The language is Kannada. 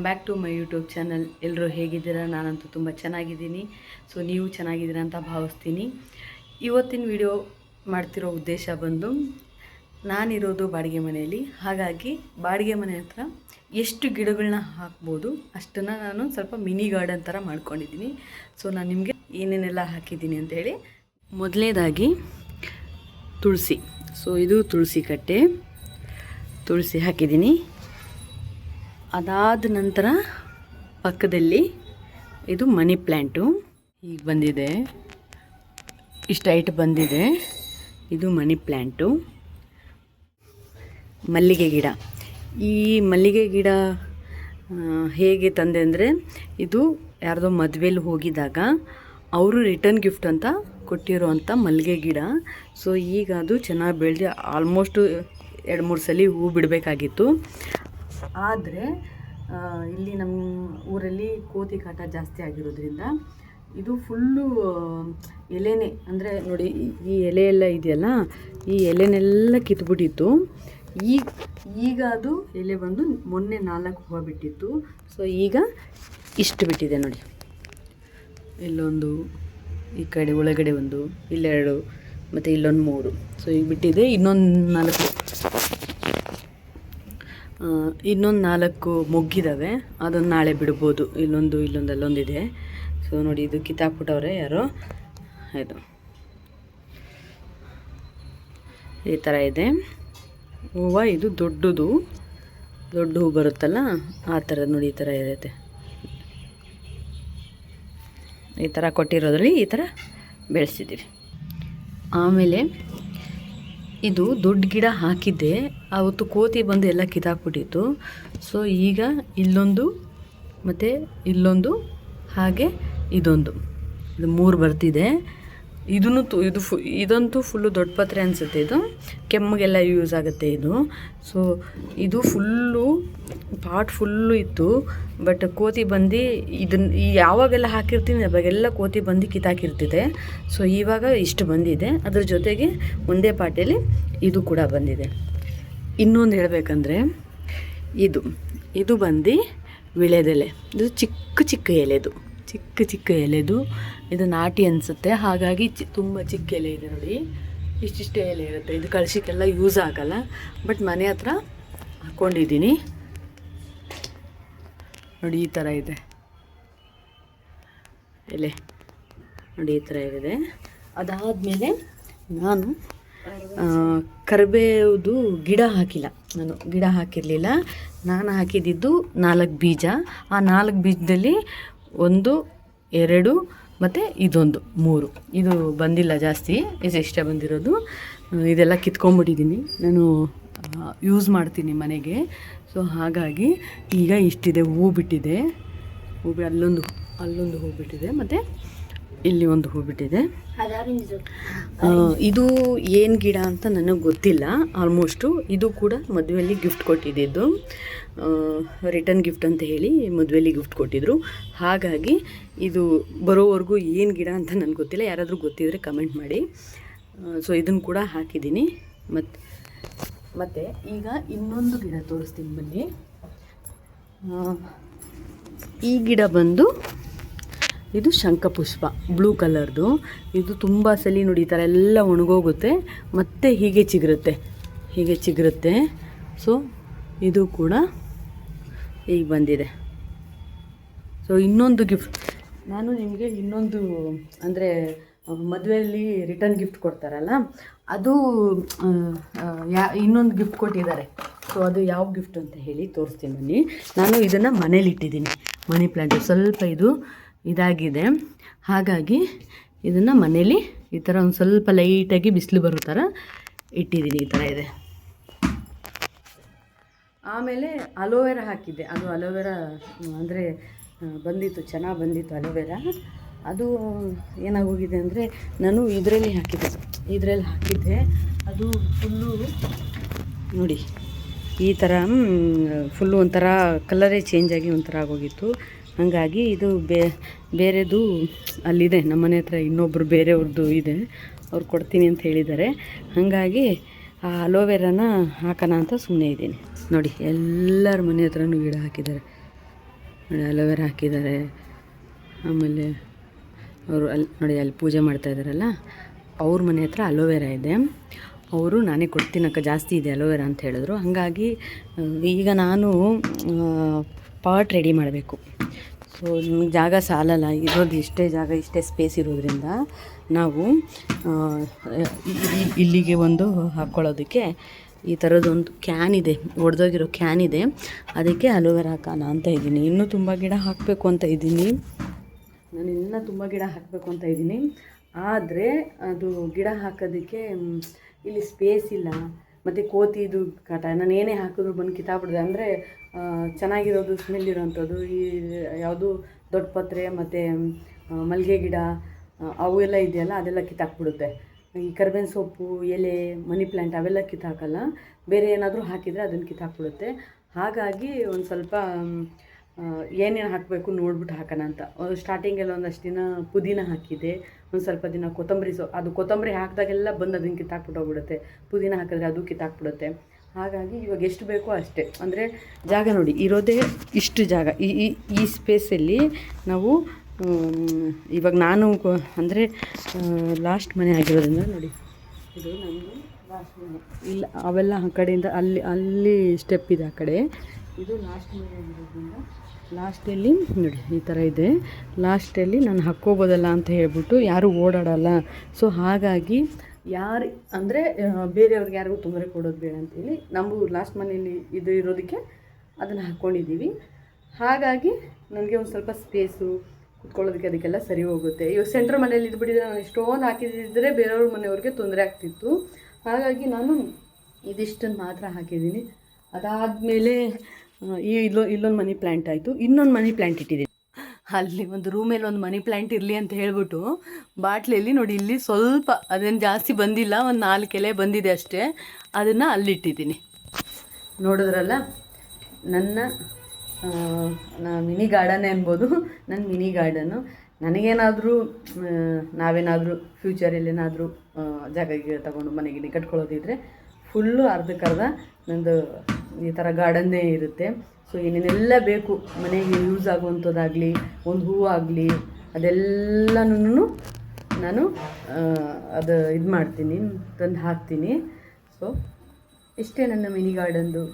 Back to my YouTube channel. ಎಲ್ಲರೂ ಹೇಗಿದ್ದೀರಾ? ನಾನಂತೂ ತುಂಬ ಚೆನ್ನಾಗಿದ್ದೀನಿ. ಸೊ ನೀವು ಚೆನ್ನಾಗಿದ್ದೀರಾ ಅಂತ ಭಾವಿಸ್ತೀನಿ. ಇವತ್ತಿನ ವಿಡಿಯೋ ಮಾಡ್ತಿರೋ ಉದ್ದೇಶ ಬಂದು, ನಾನಿರೋದು ಬಾಡಿಗೆ ಮನೆಯಲ್ಲಿ. ಹಾಗಾಗಿ ಬಾಡಿಗೆ ಮನೆ ಹತ್ರ ಎಷ್ಟು ಗಿಡಗಳನ್ನ ಹಾಕ್ಬೋದು ಅಷ್ಟನ್ನು ನಾನು ಸ್ವಲ್ಪ ಮಿನಿ ಗಾರ್ಡನ್ ಥರ ಮಾಡ್ಕೊಂಡಿದ್ದೀನಿ. ಸೊ ನಾನು ನಿಮಗೆ ಏನೇನೆಲ್ಲ ಹಾಕಿದ್ದೀನಿ ಅಂತೇಳಿ. ಮೊದಲನೇದಾಗಿ ತುಳಸಿ. ಸೊ ಇದು ತುಳಸಿ ಕಟ್ಟೆ, ತುಳಸಿ ಹಾಕಿದ್ದೀನಿ. ಅದಾದ ನಂತರ ಪಕ್ಕದಲ್ಲಿ ಇದು ಮನಿ ಪ್ಲ್ಯಾಂಟು ಈಗ ಬಂದಿದೆ, ಇಷ್ಟು ಹೈಟ್ ಬಂದಿದೆ. ಇದು ಮನಿ ಪ್ಲ್ಯಾಂಟು. ಮಲ್ಲಿಗೆ ಗಿಡ. ಈ ಮಲ್ಲಿಗೆ ಗಿಡ ಹೇಗೆ ತಂದೆ ಅಂದರೆ, ಇದು ಯಾರ್ದೋ ಮದುವೆಲಿ ಹೋಗಿದ್ದಾಗ ಅವರು ರಿಟರ್ನ್ ಗಿಫ್ಟ್ ಅಂತ ಕೊಟ್ಟಿರೋವಂಥ ಮಲ್ಲಿಗೆ ಗಿಡ. ಸೊ ಈಗ ಅದು ಚೆನ್ನಾಗಿ ಬೆಳೆದು ಆಲ್ಮೋಸ್ಟು 2-3 ಸಲ ಹೂ ಬಿಡಬೇಕಾಗಿತ್ತು. ಆದರೆ ಇಲ್ಲಿ ನಮ್ಮ ಊರಲ್ಲಿ ಕೋತಿ ಕಾಟ ಜಾಸ್ತಿ ಆಗಿರೋದ್ರಿಂದ ಇದು ಫುಲ್ಲು ಎಲೆನೇ, ಅಂದರೆ ನೋಡಿ ಈ ಎಲೆ ಎಲ್ಲ ಇದೆಯಲ್ಲ, ಈ ಎಲೆನೆಲ್ಲ ಕಿತ್ಬಿಟ್ಟಿತ್ತು. ಈಗ ಅದು ಎಲೆ ಬಂದು ಮೊನ್ನೆ 4 ಹೂವು ಬಿಟ್ಟಿತ್ತು. ಸೊ ಈಗ ಇಷ್ಟು ಬಿಟ್ಟಿದೆ ನೋಡಿ. ಇಲ್ಲೊಂದು, ಈ ಕಡೆ ಒಳಗಡೆ ಒಂದು, ಇಲ್ಲೆರಡು, ಮತ್ತು ಇಲ್ಲೊಂದು 3. ಸೊ ಈಗ ಬಿಟ್ಟಿದೆ. ಇನ್ನೊಂದು 4 ಮೊಗ್ಗಿದ್ದಾವೆ. ಅದನ್ನು ನಾಳೆ ಬಿಡ್ಬೋದು. ಅಲ್ಲೊಂದಿದೆ. ಸೊ ನೋಡಿ, ಇದು ಕಿತ್ತಾಕ್ಬಿಟ್ಟವ್ರೆ ಯಾರೋ. ಇದು ಈ ಥರ ಇದೆ ಹೂವು. ಇದು ದೊಡ್ಡ ಹೂ ಬರುತ್ತಲ್ಲ, ಆ ಥರ ನೋಡಿ. ಈ ಥರ ಇರುತ್ತೆ. ಈ ಥರ ಕೊಟ್ಟಿರೋದ್ರಲ್ಲಿ ಈ ಥರ ಬೆಳೆಸಿದ್ದೀವಿ. ಆಮೇಲೆ ಇದು ದೊಡ್ಡ ಗಿಡ ಹಾಕಿದ್ದೆ, ಆವತ್ತು ಕೋತಿ ಬಂದು ಎಲ್ಲ ಕಿತ್ತಾಕ್ಬಿಟ್ಟಿತ್ತು. ಸೊ ಈಗ ಇಲ್ಲೊಂದು, ಮತ್ತು ಇಲ್ಲೊಂದು, ಹಾಗೆ ಇದು 3 ಬರ್ತಿದೆ. ಇದಂತೂ ಫುಲ್ಲು ದೊಡ್ಡ ಪತ್ರೆ ಅನಿಸುತ್ತೆ. ಇದು ಕೆಮ್ಮಿಗೆಲ್ಲ ಯೂಸ್ ಆಗುತ್ತೆ ಇದು. ಸೊ ಇದು ಪಾಟ್ ಫುಲ್ಲು ಇತ್ತು. ಬಟ್ ಕೋತಿ ಬಂದು ಇದನ್ನು ಯಾವಾಗೆಲ್ಲ ಹಾಕಿರ್ತೀನಿ ಅವಾಗೆಲ್ಲ ಕೋತಿ ಬಂದು ಕಿತ್ತಾಕಿರ್ತಿದೆ. ಸೊ ಇವಾಗ ಇಷ್ಟು ಬಂದಿದೆ. ಅದ್ರ ಜೊತೆಗೆ ಒಂದೇ ಪಾಟಲ್ಲಿ ಇದು ಕೂಡ ಬಂದಿದೆ. ಇನ್ನೊಂದು ಹೇಳಬೇಕಂದ್ರೆ, ಇದು ಬಂದು ವಿಳೆದೆಲೆ. ಇದು ಚಿಕ್ಕ ಎಲೆದು. ಇದು ನಾಟಿ ಅನಿಸುತ್ತೆ. ಹಾಗಾಗಿ ತುಂಬ ಚಿಕ್ಕ ಎಲೆ ಇದೆ ನೋಡಿ. ಇಷ್ಟಿಷ್ಟೇ ಎಲೆ ಇರುತ್ತೆ. ಇದು ಕಳ್ಸಕ್ಕೆಲ್ಲ ಯೂಸ್ ಆಗಲ್ಲ. ಬಟ್ ಮನೆ ಹತ್ರ ಹಾಕ್ಕೊಂಡಿದ್ದೀನಿ ನೋಡಿ. ಈ ಥರ ಇದೆ ಎಲೆ ನೋಡಿ, ಈ ಥರ ಇದೆ. ಅದಾದಮೇಲೆ ನಾನು ಕರಿಬೇವುದು ಗಿಡ ಹಾಕಿಲ್ಲ. ಗಿಡ ಹಾಕಿರಲಿಲ್ಲ. ನಾನು ಹಾಕಿದ್ದು 4 ಬೀಜ. ಆ 4 ಬೀಜದಲ್ಲಿ 1, 2 ಮತ್ತು ಇದೊಂದು 3. ಇದು ಬಂದಿಲ್ಲ ಜಾಸ್ತಿ, ಇಷ್ಟೇ ಬಂದಿರೋದು. ಇದೆಲ್ಲ ಕಿತ್ಕೊಂಡ್ಬಿಟ್ಟಿದ್ದೀನಿ. ನಾನು ಯೂಸ್ ಮಾಡ್ತೀನಿ ಮನೆಗೆ. ಸೊ ಹಾಗಾಗಿ ಈಗ ಇಷ್ಟಿದೆ. ಹೂ ಬಿಟ್ಟಿದೆ. ಅಲ್ಲೊಂದು ಹೂ ಬಿಟ್ಟಿದೆ, ಮತ್ತು ಇಲ್ಲಿ ಒಂದು ಹೂ ಬಿಟ್ಟಿದೆ. ಇದು ಏನು ಗಿಡ ಅಂತ ನನಗೆ ಗೊತ್ತಿಲ್ಲ. ಆಲ್ಮೋಸ್ಟು ಇದು ಕೂಡ ಮದುವೆಯಲ್ಲಿ ಗಿಫ್ಟ್ ಕೊಟ್ಟಿದ್ದು. ರಿಟರ್ನ್ ಗಿಫ್ಟ್ ಅಂತ ಹೇಳಿ ಮದುವೆಯಲ್ಲಿ ಗಿಫ್ಟ್ ಕೊಟ್ಟಿದ್ದರು. ಹಾಗಾಗಿ ಇದು ಬರೋವರೆಗೂ ಏನು ಗಿಡ ಅಂತ ನನಗೆ ಗೊತ್ತಿಲ್ಲ. ಯಾರಾದರೂ ಗೊತ್ತಿದ್ದರೆ ಕಮೆಂಟ್ ಮಾಡಿ. ಸೊ ಇದನ್ನು ಕೂಡ ಹಾಕಿದ್ದೀನಿ. ಮತ್ತು ಈಗ ಇನ್ನೊಂದು ಗಿಡ ತೋರಿಸ್ತೀನಿ ಬನ್ನಿ. ಈ ಗಿಡ ಬಂದು, ಇದು ಶಂಖಪುಷ್ಪ, ಬ್ಲೂ ಕಲರ್ದು. ಇದು ತುಂಬ ಸಲ ನೋಡಿ ಈ ಥರ ಎಲ್ಲ ಒಣಗೋಗುತ್ತೆ, ಮತ್ತು ಹೀಗೆ ಚಿಗುರುತ್ತೆ. ಸೊ ಇದು ಕೂಡ ಈಗ ಬಂದಿದೆ. ಸೊ ಇನ್ನೊಂದು ಗಿಫ್ಟ್ ನಾನು ನಿಮಗೆ, ಅಂದರೆ ಮದುವೆಯಲ್ಲಿ ರಿಟರ್ನ್ ಗಿಫ್ಟ್ ಕೊಡ್ತಾರಲ್ಲ, ಅದು ಇನ್ನೊಂದು ಗಿಫ್ಟ್ ಕೊಟ್ಟಿದ್ದಾರೆ. ಸೊ ಅದು ಯಾವ ಗಿಫ್ಟ್ ಅಂತ ಹೇಳಿ ತೋರಿಸ್ತೀನಿ ಬನ್ನಿ. ನಾನು ಇದನ್ನು ಮನೇಲಿ ಇಟ್ಟಿದ್ದೀನಿ. ಮನಿ ಪ್ಲ್ಯಾಂಟು ಸ್ವಲ್ಪ ಇದಾಗಿದೆ. ಹಾಗಾಗಿ ಇದನ್ನು ಮನೇಲಿ ಈ ಥರ ಒಂದು ಸ್ವಲ್ಪ ಲೈಟಾಗಿ ಬಿಸಿಲು ಬರೋ ಥರ ಇಟ್ಟಿದ್ದೀನಿ. ಈ ಥರ ಇದೆ. ಆಮೇಲೆ ಅಲೋವೆರಾ ಹಾಕಿದ್ದೆ. ಅದು ಅಲೋವೆರಾ ಅಂದರೆ ಚೆನ್ನಾಗಿ ಬಂದಿತ್ತು ಅಲೋವೆರಾ. ಅದು ಏನಾಗೋಗಿದೆ ಅಂದರೆ, ನಾನು ಇದರಲ್ಲಿ ಹಾಕಿದ್ದೆ. ಅದು ಫುಲ್ಲು ನೋಡಿ ಈ ಥರ ಫುಲ್ಲು ಒಂಥರ ಕಲರೇ ಚೇಂಜ್ ಆಗಿ ಒಂಥರ ಆಗೋಗಿತ್ತು. ಹಾಗಾಗಿ ಇದು ಬೇರೆದು ಅಲ್ಲಿದೆ ನಮ್ಮ ಮನೆ ಹತ್ರ. ಇನ್ನೊಬ್ಬರು ಬೇರೆಯವ್ರದ್ದು ಇದೆ, ಅವ್ರು ಕೊಡ್ತೀನಿ ಅಂತ ಹೇಳಿದ್ದಾರೆ. ಹಾಗಾಗಿ ಆ ಅಲೋವೆರಾನ ಹಾಕೋಣ ಅಂತ ಸುಮ್ಮನೆ ಇದ್ದೀನಿ. ನೋಡಿ ಎಲ್ಲರ ಮನೆ ಹತ್ರನೂ ಗಿಡ ಹಾಕಿದ್ದಾರೆ. ನೋಡಿ ಅಲೋವೆರಾ ಹಾಕಿದ್ದಾರೆ. ಆಮೇಲೆ ಅವರು ಅಲ್ಲಿ ನೋಡಿ ಅಲ್ಲಿ ಪೂಜೆ ಮಾಡ್ತಾ ಇದ್ದಾರಲ್ಲ, ಅವ್ರ ಮನೆ ಹತ್ರ ಅಲೋವೆರಾ ಇದೆ. ಅವರು ನಾನೇ ಕೊಡ್ತೀನಕ್ಕ, ಜಾಸ್ತಿ ಇದೆ ಅಲೋವೆರಾ ಅಂತ ಹೇಳಿದ್ರು. ಹಾಗಾಗಿ ಈಗ ನಾನು ಪಾಟ್ ರೆಡಿ ಮಾಡಬೇಕು. ಸೊ ನಿಮಗೆ ಜಾಗ ಸಾಲಲ್ಲ, ಇರೋದು ಇಷ್ಟೇ ಜಾಗ, ಇಷ್ಟೇ ಸ್ಪೇಸ್ ಇರೋದ್ರಿಂದ ನಾವು ಇಲ್ಲಿಗೆ ಒಂದು ಹಾಕ್ಕೊಳ್ಳೋದಕ್ಕೆ ಈ ಥರದೊಂದು ಕ್ಯಾನ್ ಇದೆ, ಒಡೆದೋಗಿರೋ ಕ್ಯಾನ್ ಇದೆ. ಅದಕ್ಕೆ ಅಲೋವೆರಾ ಹಾಕೋಣ ಅಂತ ಇದ್ದೀನಿ. ಇನ್ನೂ ತುಂಬ ಗಿಡ ಹಾಕಬೇಕು ಅಂತ ಇದ್ದೀನಿ. ನಾನು ಇನ್ನೂ ತುಂಬ ಗಿಡ ಹಾಕಬೇಕು ಅಂತ ಇದ್ದೀನಿ. ಆದರೆ ಅದು ಗಿಡ ಹಾಕೋದಕ್ಕೆ ಇಲ್ಲಿ ಸ್ಪೇಸ್ ಇಲ್ಲ, ಮತ್ತು ಕೋತಿದು ಕಾಟ. ನಾನು ಏನೇ ಹಾಕಿದ್ರು ಬಂದು ಕಿತ್ತಾಬಿಡ್ದೆ. ಅಂದರೆ ಚೆನ್ನಾಗಿರೋದು ಸ್ಮೆಲ್ ಇರೋವಂಥದ್ದು ಈ ಯಾವುದು ದೊಡ್ಡ ಪತ್ರೆ ಮತ್ತು ಮಲ್ಲಿಗೆ ಗಿಡ ಅವೆಲ್ಲ ಇದೆಯಲ್ಲ, ಅದೆಲ್ಲ ಕಿತ್ತಾಕ್ಬಿಡುತ್ತೆ. ಈ ಕರ್ಬೇವಿನ ಸೊಪ್ಪು, ಎಲೆ, ಮನಿ ಪ್ಲ್ಯಾಂಟ್ ಅವೆಲ್ಲ ಕಿತ್ತಾಕಲ್ಲ. ಬೇರೆ ಏನಾದರೂ ಹಾಕಿದರೆ ಅದನ್ನು ಕಿತ್ತಾಕ್ಬಿಡುತ್ತೆ. ಹಾಗಾಗಿ ಒಂದು ಸ್ವಲ್ಪ ಏನೇನು ಹಾಕಬೇಕು ನೋಡ್ಬಿಟ್ಟು ಹಾಕೋಣ ಅಂತ. ಸ್ಟಾರ್ಟಿಂಗೆಲ್ಲ ಒಂದಷ್ಟು ದಿನ ಪುದೀನ ಹಾಕಿದ್ದೆ, ಒಂದು ಸ್ವಲ್ಪ ದಿನ ಕೊತ್ತಂಬರಿ ಅದು ಕೊತ್ತಂಬರಿ ಹಾಕಿದಾಗೆಲ್ಲ ಬಂದು ಅದನ್ನು ಕಿತ್ತಾಕ್ಬಿಟ್ಟು ಹೋಗ್ಬಿಡುತ್ತೆ. ಪುದೀನ ಹಾಕಿದ್ರೆ ಅದು ಕಿತ್ತಾಕ್ಬಿಡುತ್ತೆ. ಹಾಗಾಗಿ ಇವಾಗ ಎಷ್ಟು ಬೇಕೋ ಅಷ್ಟೇ. ಅಂದರೆ ಜಾಗ ನೋಡಿ ಇರೋದೇ ಇಷ್ಟು ಜಾಗ. ಈ ಸ್ಪೇಸಲ್ಲಿ ನಾವು ಇವಾಗ ನಾನು ಅಂದರೆ ಲಾಸ್ಟ್ ಮನೆ ಆಗಿರೋದ್ರಿಂದ ನೋಡಿ, ಇದು ನಮ್ಮದು ಲಾಸ್ಟ್ ಮನೆ. ಇಲ್ಲ ಅವೆಲ್ಲ ಆ ಕಡೆಯಿಂದ ಅಲ್ಲಿ ಸ್ಟೆಪ್ ಇದೆ ಆ ಕಡೆ. ಇದು ಲಾಸ್ಟ್ ಮನೆ ಆಗಿರೋದ್ರಿಂದ ಲಾಸ್ಟಲ್ಲಿ ನೋಡಿ ಈ ಥರ ಇದೆ. ಲಾಸ್ಟಲ್ಲಿ ನಾನು ಹಾಕ್ಕೋಬೋದಲ್ಲ ಅಂತ ಹೇಳ್ಬಿಟ್ಟು ಯಾರೂ ಓಡಾಡಲ್ಲ. ಸೊ ಹಾಗಾಗಿ ಯಾರು ಅಂದರೆ ಬೇರೆಯವ್ರಿಗೆ ಯಾರಿಗೂ ತೊಂದರೆ ಕೊಡೋದು ಬೇಡ ಅಂತೇಳಿ ನಾವು ಲಾಸ್ಟ್ ಮನೆಯಲ್ಲಿ ಇದು ಇರೋದಕ್ಕೆ ಅದನ್ನು ಹಾಕ್ಕೊಂಡಿದ್ದೀವಿ. ಹಾಗಾಗಿ ನನಗೆ ಒಂದು ಸ್ವಲ್ಪ ಸ್ಪೇಸು ಕುತ್ಕೊಳ್ಳೋದಕ್ಕೆ ಅದಕ್ಕೆಲ್ಲ ಸರಿ ಹೋಗುತ್ತೆ. ಇವಾಗ ಸೆಂಟ್ರ್ ಮನೇಲಿ ಇದ್ಬಿಟ್ಟಿದ್ರೆ ನಾನು ಇಷ್ಟೊಂದು ಹಾಕಿದ್ದಿದ್ದರೆ ಬೇರೆಯವ್ರ ಮನೆಯವ್ರಿಗೆ ತೊಂದರೆ ಆಗ್ತಿತ್ತು. ಹಾಗಾಗಿ ನಾನು ಇದಿಷ್ಟನ್ನು ಮಾತ್ರ ಹಾಕಿದ್ದೀನಿ. ಅದಾದಮೇಲೆ ಇಲ್ಲೊಂದು ಮನಿ ಪ್ಲ್ಯಾಂಟ್ ಆಯಿತು. ಇನ್ನೊಂದು ಮನಿ ಪ್ಲ್ಯಾಂಟ್ ಇಟ್ಟಿದ್ದೀನಿ. ಅಲ್ಲಿ ಒಂದು ರೂಮಲ್ಲಿ ಒಂದು ಮನಿ ಪ್ಲ್ಯಾಂಟ್ ಇರಲಿ ಅಂತ ಹೇಳ್ಬಿಟ್ಟು ಬಾಟ್ಲಿಯಲ್ಲಿ ನೋಡಿ, ಇಲ್ಲಿ ಸ್ವಲ್ಪ ಅದೇನು ಜಾಸ್ತಿ ಬಂದಿಲ್ಲ, ಒಂದು 4 ಎಲೆ ಬಂದಿದೆ ಅಷ್ಟೇ. ಅದನ್ನು ಅಲ್ಲಿಟ್ಟಿದ್ದೀನಿ. ನೋಡಿದ್ರಲ್ಲ ನನ್ನ ಮಿನಿ ಗಾರ್ಡನ್ನೇ ಅನ್ಬೋದು. ನನ್ನ ಮಿನಿ ಗಾರ್ಡನ್ನು ನನಗೇನಾದರೂ ನಾವೇನಾದರೂ ಫ್ಯೂಚರಲ್ಲಿ ಏನಾದರೂ ಜಾಗ ತಗೊಂಡು ಮನೆಗೆ ಕಟ್ಕೊಳ್ಳೋದಿದ್ರೆ ಫುಲ್ಲು ಅರ್ಧಕ್ಕರ್ಧ ನಂದು ಈ ಥರ ಗಾರ್ಡನ್ನೇ ಇರುತ್ತೆ. ಸೊ ಏನೇನೆಲ್ಲ ಬೇಕು ಮನೆಗೆ ಯೂಸ್ ಆಗುವಂಥದ್ದಾಗಲಿ, ಒಂದು ಹೂವು ಆಗಲಿ, ಅದೆಲ್ಲನೂ ನಾನು ಅದು ಇದು ಮಾಡ್ತೀನಿ, ತಂದು ಹಾಕ್ತೀನಿ. ಸೊ ಇಷ್ಟೇ ನನ್ನ ಮಿನಿ ಗಾರ್ಡನ್ದು.